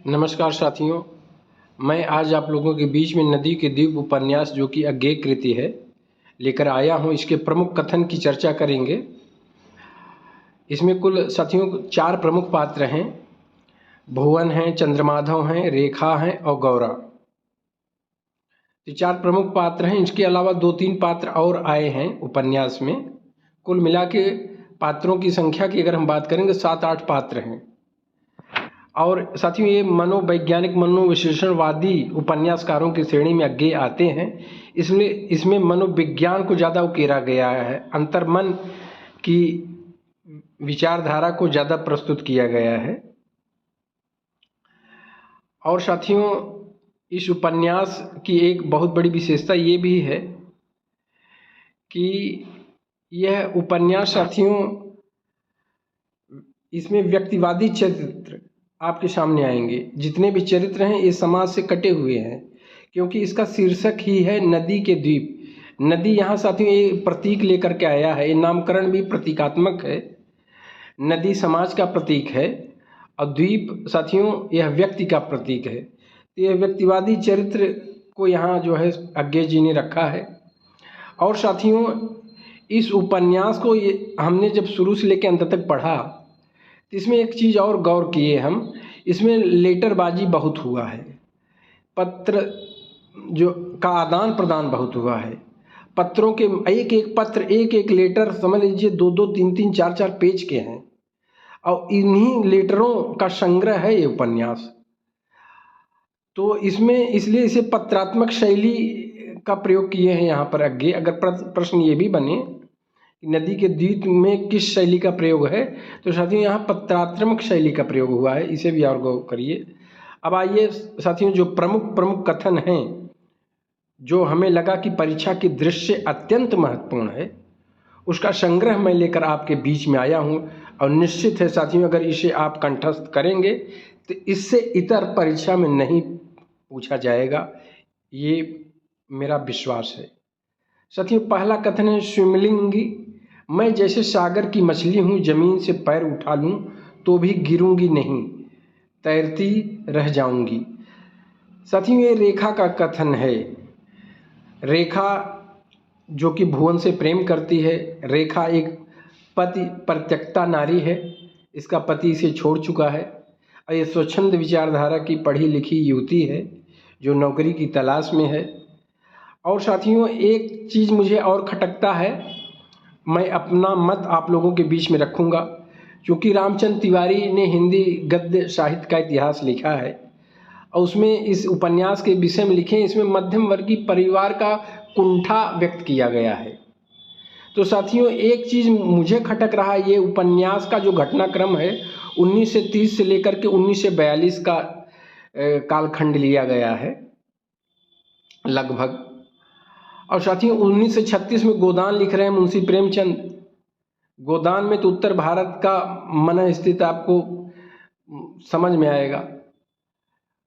नमस्कार साथियों, मैं आज आप लोगों के बीच में नदी के द्वीप उपन्यास जो कि अज्ञेय कृति है लेकर आया हूँ। इसके प्रमुख कथन की चर्चा करेंगे। इसमें कुल साथियों 4 प्रमुख पात्र हैं। भुवन हैं, चंद्रमाधव हैं, रेखा हैं और गौरा। ये 4 प्रमुख पात्र हैं। इसके अलावा 2-3 पात्र और आए हैं उपन्यास में। कुल मिला के पात्रों की संख्या की अगर हम बात करेंगे 7-8 पात्र हैं। और साथियों ये मनोवैज्ञानिक मनोविश्लेषणवादी उपन्यासकारों की श्रेणी में अज्ञेय आते हैं। इसलिए इसमें मनोविज्ञान को ज़्यादा उकेरा गया है, अंतर्मन की विचारधारा को ज़्यादा प्रस्तुत किया गया है। और साथियों इस उपन्यास की एक बहुत बड़ी विशेषता ये भी है कि यह उपन्यास साथियों इसमें व्यक्तिवादी चरित्र आपके सामने आएंगे। जितने भी चरित्र हैं ये समाज से कटे हुए हैं, क्योंकि इसका शीर्षक ही है नदी के द्वीप। नदी यहाँ साथियों ये प्रतीक लेकर के आया है। ये नामकरण भी प्रतीकात्मक है। नदी समाज का प्रतीक है और द्वीप साथियों यह व्यक्ति का प्रतीक है। तो यह व्यक्तिवादी चरित्र को यहाँ जो है अज्ञेय जी ने रखा है। और साथियों इस उपन्यास को हमने जब शुरू से लेकर अंत तक पढ़ा तो इसमें एक चीज़ और गौर किए हम, इसमें लेटरबाजी बहुत हुआ है। पत्र जो का आदान प्रदान बहुत हुआ है। पत्रों के एक एक पत्र, एक एक लेटर समझ लीजिए 2-2, 3-3, 4-4 पेज के हैं और इन्हीं लेटरों का संग्रह है ये उपन्यास। तो इसमें इसलिए इसे पत्रात्मक शैली का प्रयोग किए हैं यहाँ पर अज्ञेय। अगर प्रश्न ये भी बने नदी के द्वीप में किस शैली का प्रयोग है, तो साथियों यहाँ पत्रात्मक शैली का प्रयोग हुआ है। इसे भी और गौर करिए। अब आइए साथियों जो प्रमुख कथन हैं जो हमें लगा कि परीक्षा की दृष्टि से अत्यंत महत्वपूर्ण है, उसका संग्रह मैं लेकर आपके बीच में आया हूँ। और निश्चित है साथियों अगर इसे आप कंठस्थ करेंगे तो इससे इतर परीक्षा में नहीं पूछा जाएगा, ये मेरा विश्वास है। साथियों पहला कथन है स्विमलिंगी। मैं जैसे सागर की मछली हूँ, जमीन से पैर उठा लूँ तो भी गिरूंगी नहीं, तैरती रह जाऊंगी। साथियों ये रेखा का कथन है। रेखा जो कि भुवन से प्रेम करती है। रेखा एक पति परित्यक्ता नारी है। इसका पति इसे छोड़ चुका है और ये स्वच्छंद विचारधारा की पढ़ी लिखी युवती है जो नौकरी की तलाश में है। और साथियों एक चीज़ मुझे और खटकता है, मैं अपना मत आप लोगों के बीच में रखूँगा। क्योंकि रामचंद्र तिवारी ने हिंदी गद्य साहित्य का इतिहास लिखा है और उसमें इस उपन्यास के विषय में लिखे, इसमें मध्यम वर्गीय परिवार का कुंठा व्यक्त किया गया है। तो साथियों एक चीज़ मुझे खटक रहा है, ये उपन्यास का जो घटनाक्रम है 1930 से लेकर के 1942 का कालखंड लिया गया है लगभग। और साथियों 1936 में गोदान लिख रहे हैं मुंशी प्रेमचंद। गोदान में तो उत्तर भारत का मन स्थित आपको समझ में आएगा।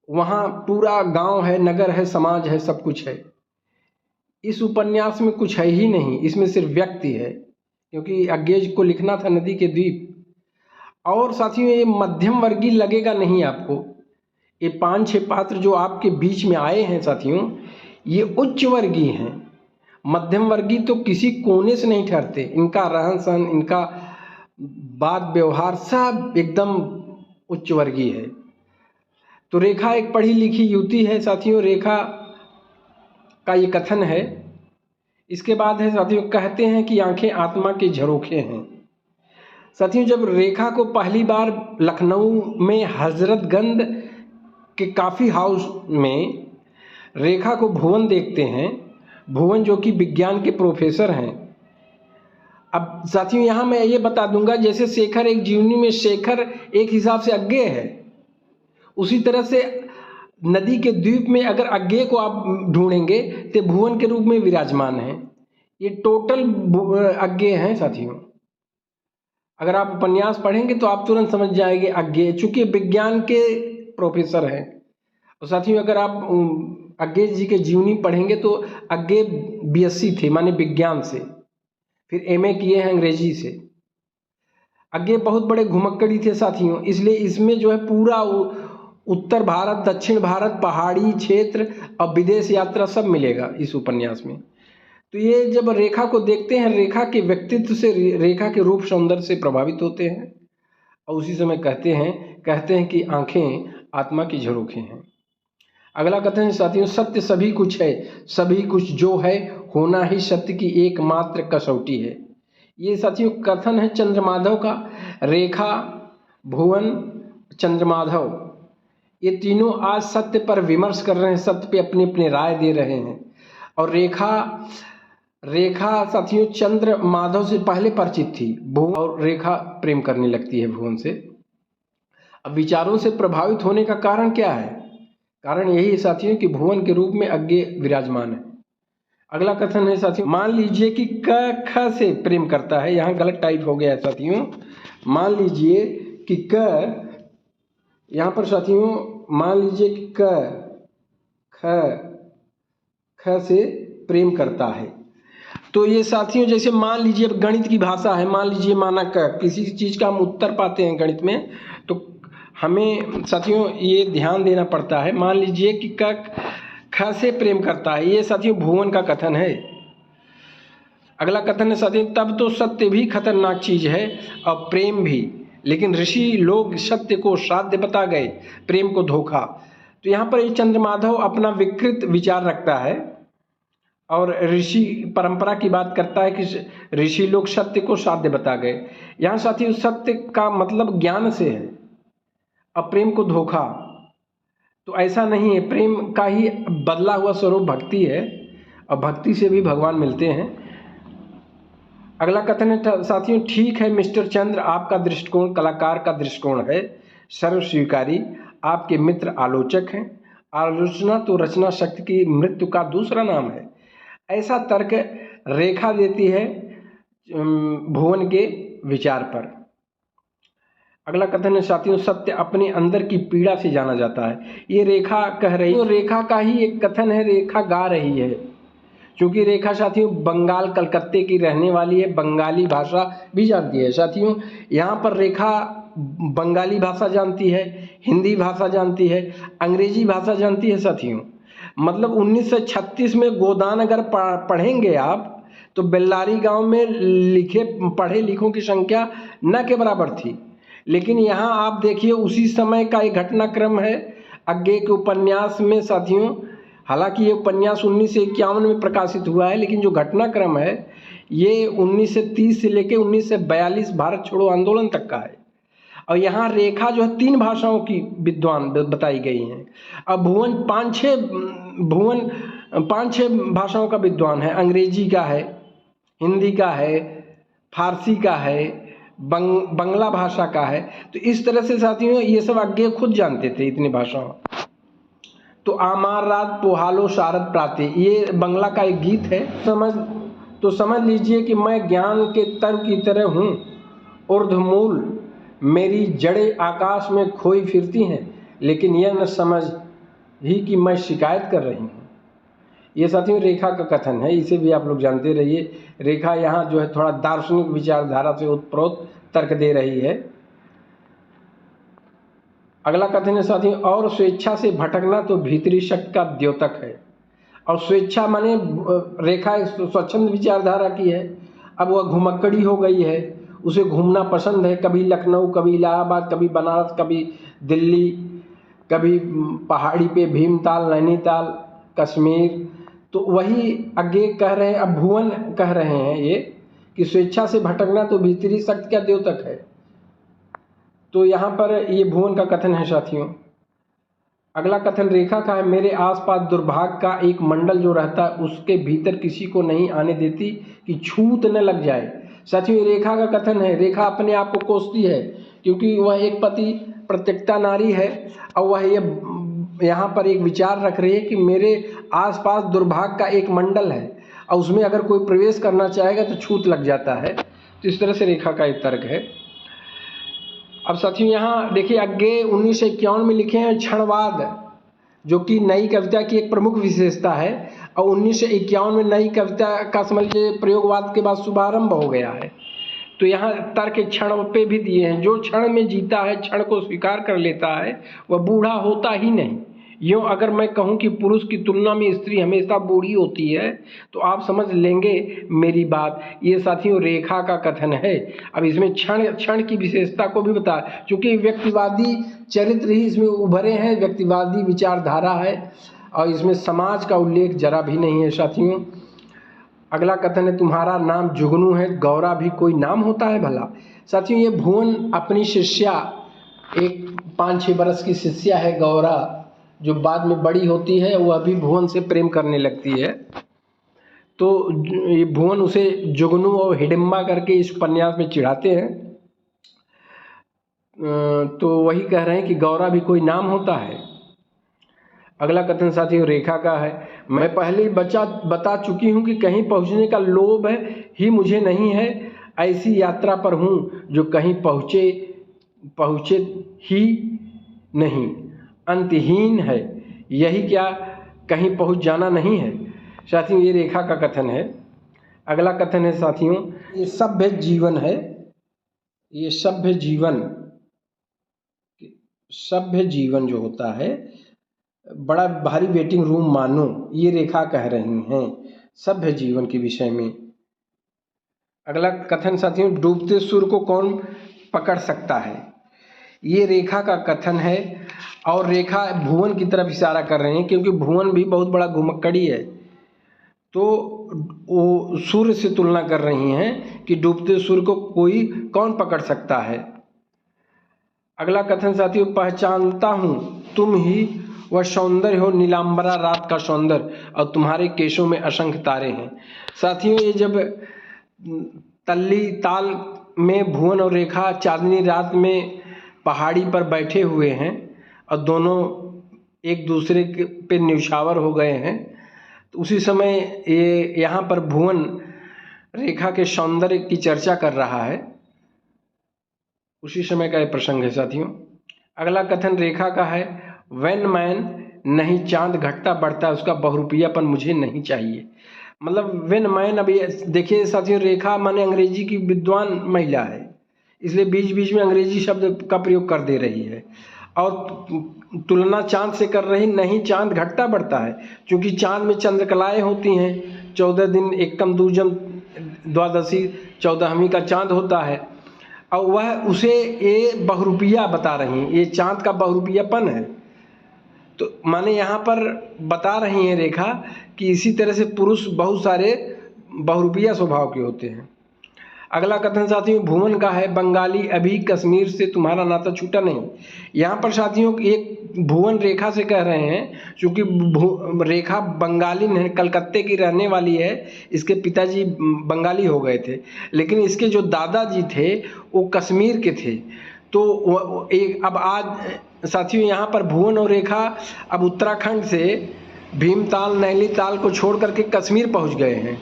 वहाँ पूरा गांव है, नगर है, समाज है, सब कुछ है। इस उपन्यास में कुछ है ही नहीं, इसमें सिर्फ व्यक्ति है, क्योंकि अज्ञेय को लिखना था नदी के द्वीप। और साथियों ये मध्यम वर्गीय लगेगा नहीं आपको। ये 5-6 पात्र जो आपके बीच में आए हैं साथियों, ये उच्च वर्गीय हैं। मध्यम वर्गीय तो किसी कोने से नहीं ठहरते। इनका रहन सहन, इनका बात व्यवहार सब एकदम उच्च वर्गीय है। तो रेखा एक पढ़ी लिखी युवती है साथियों, रेखा का ये कथन है। इसके बाद है साथियों कहते हैं कि आंखें आत्मा के झरोखे हैं। साथियों जब रेखा को पहली बार लखनऊ में हजरतगंज के काफ़ी हाउस में रेखा को भुवन देखते हैं। भुवन जो कि विज्ञान के प्रोफेसर हैं। अब साथियों यहाँ मैं ये बता दूंगा, जैसे शेखर एक जीवनी में शेखर एक हिसाब से अज्ञेय है, उसी तरह से नदी के द्वीप में अगर अज्ञेय को आप ढूंढेंगे तो भुवन के रूप में विराजमान है। ये टोटल अज्ञेय हैं साथियों। अगर आप उपन्यास पढ़ेंगे तो आप तुरंत समझ जाएंगे अज्ञेय, चूंकि विज्ञान के प्रोफेसर हैं। और साथियों अगर आप अज्ञेय जी के जीवनी पढ़ेंगे तो अज्ञेय BSc थे, माने विज्ञान से, फिर MA किए हैं अंग्रेजी से। अज्ञेय बहुत बड़े घुमक्कड़ी थे साथियों, इसलिए इसमें जो है पूरा उत्तर भारत, दक्षिण भारत, पहाड़ी क्षेत्र और विदेश यात्रा सब मिलेगा इस उपन्यास में। तो ये जब रेखा को देखते हैं, रेखा के व्यक्तित्व से, रेखा के रूप सौंदर्य से प्रभावित होते हैं और उसी समय कहते हैं कि आंखें आत्मा की झरोखे हैं। अगला कथन है साथियों, सत्य सभी कुछ है, सभी कुछ जो है होना ही सत्य की एकमात्र कसौटी है। ये साथियों कथन है चंद्रमाधव का। रेखा, भुवन, चंद्रमाधव ये तीनों आज सत्य पर विमर्श कर रहे हैं, सत्य पे अपनी अपनी राय दे रहे हैं। और रेखा साथियों चंद्रमाधव से पहले परिचित थी, भुवन और रेखा प्रेम करने लगती है भुवन से। अब विचारों से प्रभावित होने का कारण क्या है? कारण यही है साथियों कि भुवन के रूप में अज्ञे विराजमान है। अगला कथन है साथियों, मान लीजिए कि क ख से प्रेम करता है। यहाँ गलत टाइप हो गया है साथियों। मान लीजिए कि क, यहाँ पर साथियों मान लीजिए कि ख से प्रेम करता है। तो ये साथियों जैसे मान लीजिए गणित की भाषा है, मान लीजिए माना क, किसी चीज़ का हम उत्तर पाते हैं गणित में, तो हमें साथियों ये ध्यान देना पड़ता है। मान लीजिए कि क ख से प्रेम करता है, ये साथियों भुवन का कथन है। अगला कथन है साथियों, तब तो सत्य भी खतरनाक चीज है और प्रेम भी, लेकिन ऋषि लोग सत्य को साध्य बता गए, प्रेम को धोखा। तो यहाँ पर ये चंद्रमाधव अपना विकृत विचार रखता है और ऋषि परंपरा की बात करता है कि ऋषि लोग सत्य को साध्य बता गए। यहाँ साथियों सत्य का मतलब ज्ञान से है और प्रेम को धोखा। तो ऐसा नहीं है, प्रेम का ही बदला हुआ स्वरूप भक्ति है और भक्ति से भी भगवान मिलते हैं। अगला कथन है साथियों, ठीक है मिस्टर चंद्र, आपका दृष्टिकोण कलाकार का दृष्टिकोण है, सर्व स्वीकारी। आपके मित्र आलोचक हैं। आलोचना तो रचना शक्ति की मृत्यु का दूसरा नाम है। ऐसा तर्क रेखा देती है भुवन के विचार पर। अगला कथन है साथियों, सत्य अपने अंदर की पीड़ा से जाना जाता है। ये रेखा कह रही है, तो रेखा का ही एक कथन है, रेखा गा रही है। क्योंकि रेखा साथियों बंगाल कलकत्ते की रहने वाली है, बंगाली भाषा भी जानती है साथियों। यहाँ पर रेखा बंगाली भाषा जानती है, हिंदी भाषा जानती है, अंग्रेजी भाषा जानती है साथियों। मतलब 1936 में गोदान अगर पढ़ेंगे आप तो बेल्लारी गांव में लिखे पढ़े लिखों की संख्या न के बराबर थी। लेकिन यहाँ आप देखिए उसी समय का एक घटनाक्रम है अज्ञे के उपन्यास में साथियों। हालांकि ये उपन्यास 1951 में प्रकाशित हुआ है, लेकिन जो घटनाक्रम है ये 1930 से लेकर 1942 भारत छोड़ो आंदोलन तक का है। और यहाँ रेखा जो है 3 भाषाओं की विद्वान बताई गई हैं। अब भुवन 5-6 भाषाओं का विद्वान है, अंग्रेजी का है, हिंदी का है, फारसी का है, बंगला भाषा का है। तो इस तरह से साथियों ये सब अज्ञे खुद जानते थे इतनी भाषाओं। तो आमार रात पोहालो शारद प्राते, ये बंगला का एक गीत है। समझ लीजिए कि मैं ज्ञान के तर की तरह हूँ, ऊर्ध्वमूल मेरी जड़ें आकाश में खोई फिरती हैं, लेकिन यह न समझ ही कि मैं शिकायत कर रही हूँ। ये साथियों रेखा का कथन है, इसे भी आप लोग जानते रहिए। रेखा यहाँ जो है थोड़ा दार्शनिक विचारधारा से उत्प्रोत तर्क दे रही है। अगला कथन है साथियों, और स्वेच्छा से भटकना तो भीतरी शक्ति का द्योतक है। और स्वेच्छा माने रेखा स्वच्छंद विचारधारा की है। अब वह घुमक्कड़ी हो गई है, उसे घूमना पसंद है, कभी लखनऊ, कभी इलाहाबाद, कभी बनारस, कभी दिल्ली, कभी पहाड़ी पे भीमताल, नैनीताल, कश्मीर। तो वही आगे कह रहे हैं, अब भुवन कह रहे हैं ये कि स्वेच्छा से भटकना तो भीतरी शक्ति का द्योतक है। तो यहाँ पर ये भुवन का कथन है साथियों। अगला कथन रेखा का है, मेरे आसपास दुर्भाग्य का एक मंडल जो रहता है उसके भीतर किसी को नहीं आने देती कि छूत न लग जाए। साथियों रेखा का कथन है, रेखा अपने आप को कोसती है क्योंकि वह एक पति प्रत्यक्ता नारी है और वह ये यहाँ पर एक विचार रख रही है कि मेरे आसपास दुर्भाग्य का एक मंडल है और उसमें अगर कोई प्रवेश करना चाहेगा तो छूत लग जाता है। तो इस तरह से रेखा का एक तर्क है। अब साथियों यहाँ देखिए आगे 1951 में लिखे हैं क्षणवाद, जो कि नई कविता की एक प्रमुख विशेषता है। और 1951 में नई कविता का समझ लीजिए प्रयोगवाद के बाद शुभारंभ हो गया है। तो यहाँ तर्क क्षण पे भी दिए हैं, जो क्षण में जीता है, क्षण को स्वीकार कर लेता है, वह बूढ़ा होता ही नहीं। यूँ अगर मैं कहूँ कि पुरुष की तुलना में स्त्री हमेशा बूढ़ी होती है, तो आप समझ लेंगे मेरी बात। ये साथियों रेखा का कथन है। अब इसमें क्षण क्षण की विशेषता को भी बता, चूँकि व्यक्तिवादी चरित्र ही इसमें उभरे हैं, व्यक्तिवादी विचारधारा है, और इसमें समाज का उल्लेख जरा भी नहीं है साथियों। अगला कथन है, तुम्हारा नाम जुगनू है, गौरा भी कोई नाम होता है भला। साथियों ये भुवन अपनी शिष्या, एक 5-6 बरस की शिष्या है गौरा, जो बाद में बड़ी होती है, वह भी भुवन से प्रेम करने लगती है। तो ये भुवन उसे जुगनू और हिडिंबा करके इस उपन्यास में चिढ़ाते हैं। तो वही कह रहे हैं कि गौरा भी कोई नाम होता है। अगला कथन साथियों रेखा का है, मैं पहले ही बता चुकी हूँ कि कहीं पहुँचने का लोभ ही मुझे नहीं है। ऐसी यात्रा पर हूँ जो कहीं पहुँचे ही नहीं, अंतहीन है। यही क्या कहीं पहुँच जाना नहीं है। साथियों ये रेखा का कथन है। अगला कथन है साथियों, ये सभ्य जीवन है, ये सभ्य जीवन जो होता है, बड़ा भारी वेटिंग रूम मानो, ये रेखा कह रही हैं सभ्य जीवन के विषय में। अगला कथन साथियों, डूबते सूर्य को कौन पकड़ सकता है। ये रेखा का कथन है, और रेखा भुवन की तरफ इशारा कर रहे हैं, क्योंकि भुवन भी बहुत बड़ा घुमक्कड़ी है। तो वो सूर्य से तुलना कर रही हैं कि डूबते सूर्य को कौन पकड़ सकता है। अगला कथन साथियों, पहचानता हूँ तुम ही वह सौंदर्य हो, नीलांबरा रात का सौंदर्य, और तुम्हारे केशों में असंख्य तारे हैं। साथियों ये जब तल्ली ताल में भुवन और रेखा चांदनी रात में पहाड़ी पर बैठे हुए हैं, और दोनों एक दूसरे पे न्यौछावर हो गए हैं, तो उसी समय ये यहाँ पर भुवन रेखा के सौंदर्य की चर्चा कर रहा है, उसी समय का ये प्रसंग है साथियों। अगला कथन रेखा का है, वैन मैन नहीं चांद घटता बढ़ता, उसका बहुरूपियापन मुझे नहीं चाहिए। मतलब वेन मैन, अब ये देखिए साथियों, रेखा माने अंग्रेजी की विद्वान महिला है, इसलिए बीच बीच में अंग्रेजी शब्द का प्रयोग कर दे रही है, और तुलना चांद से कर रही, नहीं चांद घटता बढ़ता है, क्योंकि चांद में चंद्रकलाएँ होती हैं, 14 दिन एकम दूजम द्वादशी 14वीं का चांद होता है, और वह उसे ये बहुरूपिया बता रही हैं, ये चांद का बहुरूपियापन है। तो माने यहाँ पर बता रही हैं रेखा कि इसी तरह से पुरुष बहुत सारे बहुरूपिया स्वभाव के होते हैं। अगला कथन साथियों भुवन का है, बंगाली अभी कश्मीर से तुम्हारा नाता छूटा नहीं। यहाँ पर साथियों एक भुवन रेखा से कह रहे हैं, क्योंकि रेखा बंगाली नहीं, कलकत्ते की रहने वाली है, इसके पिताजी बंगाली हो गए थे, लेकिन इसके जो दादाजी थे वो कश्मीर के थे। तो एक अब आज साथियों यहाँ पर भुवन और रेखा अब उत्तराखंड से भीमताल नैनीताल को छोड़ करके कश्मीर पहुँच गए हैं।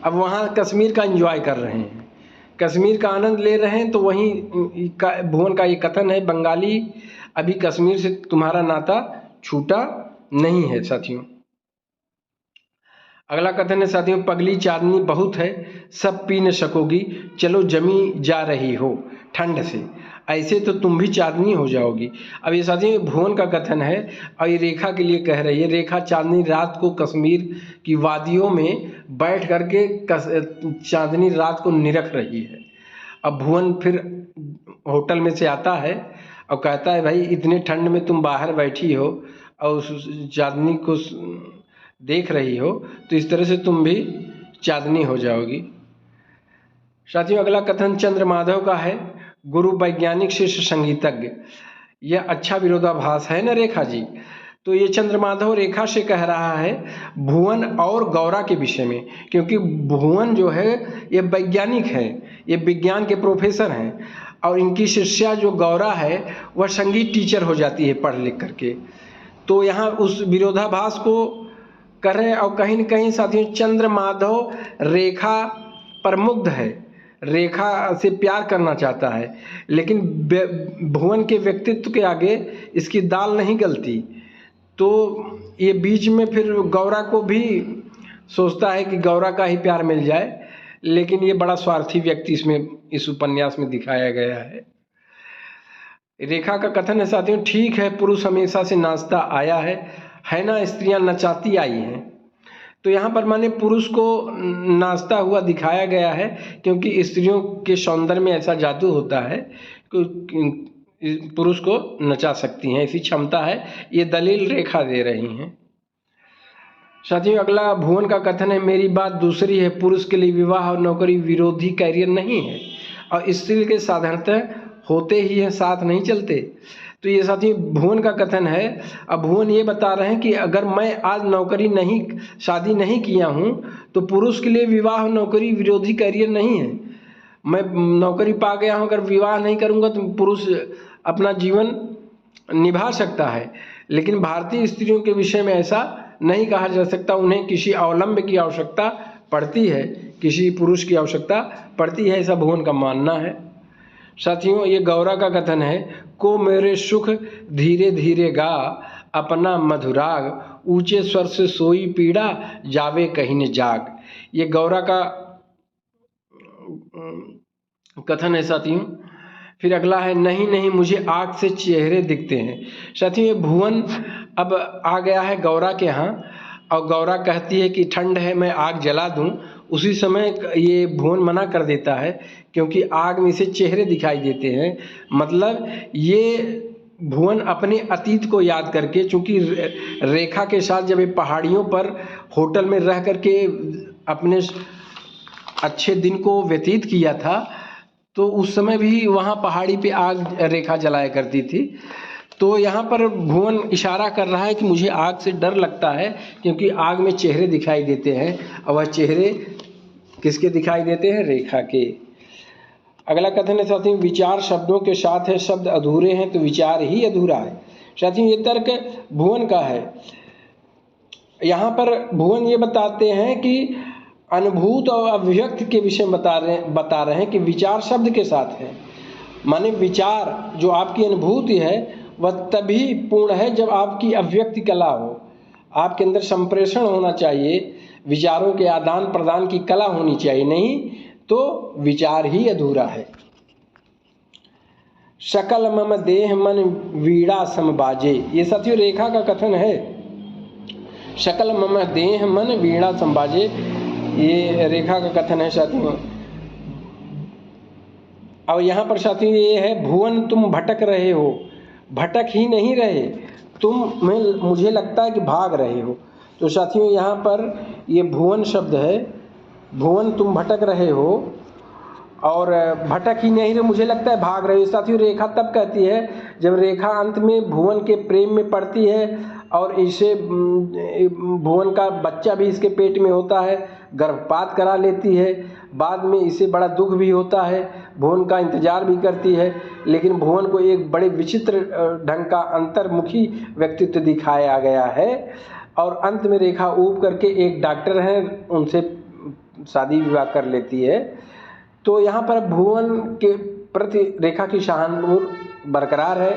अब वहाँ कश्मीर का एंजॉय कर रहे हैं, कश्मीर का आनंद ले रहे हैं। तो वहीं भुवन का ये कथन है, बंगाली अभी कश्मीर से तुम्हारा नाता छूटा नहीं है। साथियों अगला कथन है साथियों, पगली चांदनी बहुत है, सब पी न सकोगी, चलो जमी जा रही हो ठंड से, ऐसे तो तुम भी चांदनी हो जाओगी। अब ये साथियों भुवन का कथन है, और ये रेखा के लिए कह रही है। रेखा चांदनी रात को कश्मीर की वादियों में बैठ करके चांदनी रात को निरख रही है। अब भुवन फिर होटल में से आता है और कहता है, भाई इतने ठंड में तुम बाहर बैठी हो और उस चांदनी को देख रही हो, तो इस तरह से तुम भी चांदनी हो जाओगी। साथियों अगला कथन चंद्रमाधव का है, गुरु वैज्ञानिक शिष्य संगीतज्ञ। यह अच्छा विरोधाभास है ना रेखा जी। तो ये चंद्रमाधव रेखा से कह रहा है भुवन और गौरा के विषय में, क्योंकि भुवन जो है ये वैज्ञानिक है, ये विज्ञान के प्रोफेसर हैं, और इनकी शिष्या जो गौरा है वह संगीत टीचर हो जाती है पढ़ लिख करके। तो यहाँ उस विरोधाभास को कर रहे हैं। और कहीं न कहीं साथियों चंद्रमाधव रेखा पर मुग्ध है, रेखा से प्यार करना चाहता है, लेकिन भुवन के व्यक्तित्व के आगे इसकी दाल नहीं गलती। तो ये बीच में फिर गौरा को भी सोचता है कि गौरा का ही प्यार मिल जाए, लेकिन ये बड़ा स्वार्थी व्यक्ति इसमें इस उपन्यास में दिखाया गया है। रेखा का कथन है साथियों, ठीक है पुरुष हमेशा से नाचता आया है ना, स्त्रियां नचाती आई हैं। तो यहाँ पर माने पुरुष को नाचता हुआ दिखाया गया है, क्योंकि स्त्रियों के सौंदर्य में ऐसा जादू होता है कि पुरुष को नचा सकती हैं, ऐसी क्षमता है। ये दलील रेखा दे रही हैं। साथियों अगला भुवन का कथन है, मेरी बात दूसरी है, पुरुष के लिए विवाह और नौकरी विरोधी कैरियर नहीं है और स्त्री के साधारणतः होते ही हैं, साथ नहीं चलते। तो ये साथियों भुवन का कथन है। अब भुवन ये बता रहे हैं कि अगर मैं आज शादी नहीं किया हूँ तो पुरुष के लिए विवाह और नौकरी विरोधी कैरियर नहीं है। मैं नौकरी पा गया हूँ, अगर विवाह नहीं करूँगा तो पुरुष अपना जीवन निभा सकता है, लेकिन भारतीय स्त्रियों के विषय में ऐसा नहीं कहा जा सकता। उन्हें किसी अवलंब की आवश्यकता पड़ती है, किसी पुरुष की आवश्यकता पड़ती है, ऐसा भुवन का मानना है। साथियों ये गौरा का कथन है, को मेरे सुख धीरे धीरे गा, अपना मधुराग ऊंचे स्वर से सोई पीड़ा, जावे कहीं न जाग। ये गौरा का कथन है साथियों। फिर अगला है, नहीं नहीं मुझे आग से चेहरे दिखते हैं। साथियों ये भुवन अब आ गया है गौरा के यहाँ, और गौरा कहती है कि ठंड है मैं आग जला दूं। उसी समय ये भुवन मना कर देता है, क्योंकि आग में से चेहरे दिखाई देते हैं। मतलब ये भुवन अपने अतीत को याद करके, चूँकि रेखा के साथ जब ये पहाड़ियों पर होटल में रह करके अपने अच्छे दिन को व्यतीत किया था, तो उस समय भी वहाँ पहाड़ी पे आग रेखा जलाया करती थी। तो यहाँ पर भुवन इशारा कर रहा है कि मुझे आग से डर लगता है, क्योंकि आग में चेहरे दिखाई देते हैं, और वह चेहरे किसके दिखाई देते हैं? रेखा के। अगला कथन है साथियों, विचार शब्दों के साथ है, शब्द अधूरे हैं तो विचार ही अधूरा है। साथियों ये तर्क भुवन का है। यहाँ पर भुवन ये बताते हैं कि अनुभूत और अभिव्यक्त के विषय में बता रहे हैं कि विचार शब्द के साथ है। माने विचार जो आपकी अनुभूति है वह तभी पूर्ण है जब आपकी अभिव्यक्ति कला हो, आपके अंदर संप्रेषण होना चाहिए, विचारों के आदान प्रदान की कला होनी चाहिए, नहीं तो विचार ही अधूरा है। सकल मम देह मन वीणा सम बाजे, ये साथियों रेखा का कथन है। सकल मम देह मन वीणा सम बाजे, ये रेखा का कथन है साथियों। अब यहाँ पर साथियों ये है, भुवन तुम भटक रहे हो, भटक ही नहीं रहे मुझे लगता है कि भाग रहे हो। तो साथियों यहाँ पर ये भुवन शब्द है, भुवन तुम भटक रहे हो और भटक ही नहीं रहे, मुझे लगता है भाग रहे हो। साथियों रेखा तब कहती है जब रेखा अंत में भुवन के प्रेम में पड़ती है, और इसे भुवन का बच्चा भी इसके पेट में होता है, गर्भपात करा लेती है, बाद में इसे बड़ा दुख भी होता है, भुवन का इंतजार भी करती है, लेकिन भुवन को एक बड़े विचित्र ढंग का अंतर्मुखी व्यक्तित्व दिखाया गया है। और अंत में रेखा ऊब करके एक डॉक्टर हैं, उनसे शादी विवाह कर लेती है। तो यहाँ पर भुवन के प्रति रेखा की सहानुभूति बरकरार है।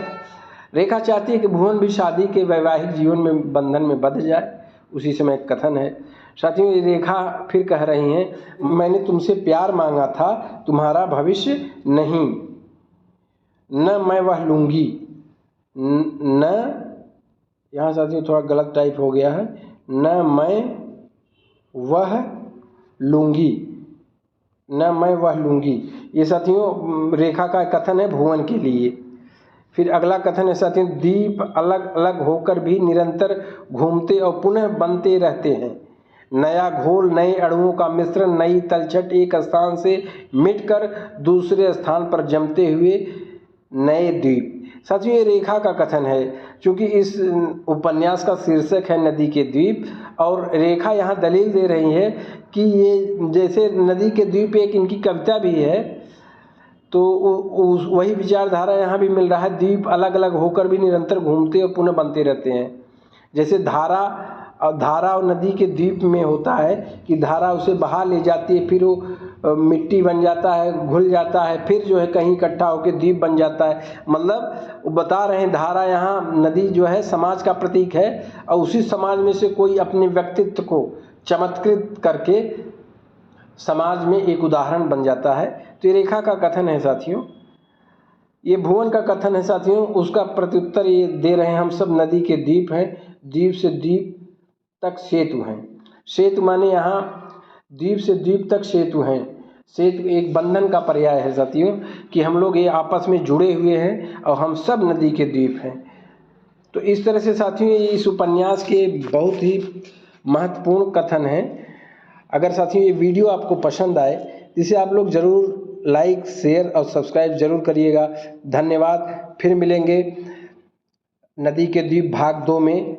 रेखा चाहती है कि भुवन भी शादी के वैवाहिक जीवन में बंधन में बंध जाए, उसी समय कथन है। साथियों ये रेखा फिर कह रही हैं, मैंने तुमसे प्यार मांगा था, तुम्हारा भविष्य नहीं, न मैं वह लूँगी, न, यहाँ साथियों थोड़ा गलत टाइप हो गया है, न मैं वह लूँगी, न मैं वह लूँगी। ये साथियों रेखा का कथन है भुवन के लिए। फिर अगला कथन है साथियों, दीप अलग अलग होकर भी निरंतर घूमते और पुनः बनते रहते हैं, नया घोल नए अणुओं का मिश्रण, नई तलछट एक स्थान से मिटकर दूसरे स्थान पर जमते हुए नए द्वीप। साथियों ये रेखा का कथन है, क्योंकि इस उपन्यास का शीर्षक है नदी के द्वीप, और रेखा यहाँ दलील दे रही है कि ये जैसे नदी के द्वीप एक इनकी कविता भी है, तो वही विचारधारा यहाँ भी मिल रहा है। द्वीप अलग अलग होकर भी निरंतर घूमते और पुनः बनते रहते हैं। जैसे धारा और नदी के द्वीप में होता है कि धारा उसे बहा ले जाती है, फिर वो मिट्टी बन जाता है, घुल जाता है, फिर जो है कहीं इकट्ठा होकर द्वीप बन जाता है। मतलब वो बता रहे हैं धारा यहाँ नदी जो है समाज का प्रतीक है, और उसी समाज में से कोई अपने व्यक्तित्व को चमत्कृत करके समाज में एक उदाहरण बन जाता है। तो ये रेखा का कथन है साथियों, ये भुवन का कथन है साथियों। उसका प्रत्युत्तर ये दे रहे हैं, हम सब नदी के द्वीप हैं, द्वीप से द्वीप तक सेतु हैं। सेतु माने यहाँ द्वीप से द्वीप तक सेतु हैं। सेतु एक बंधन का पर्याय है साथियों, कि हम लोग ये आपस में जुड़े हुए हैं और हम सब नदी के द्वीप हैं। तो इस तरह से साथियों इस उपन्यास के बहुत ही महत्वपूर्ण कथन हैं। अगर साथियों ये वीडियो आपको पसंद आए तो इसे आप लोग ज़रूर लाइक, शेयर और सब्सक्राइब ज़रूर करिएगा। धन्यवाद। फिर मिलेंगे नदी के द्वीप भाग 2 में।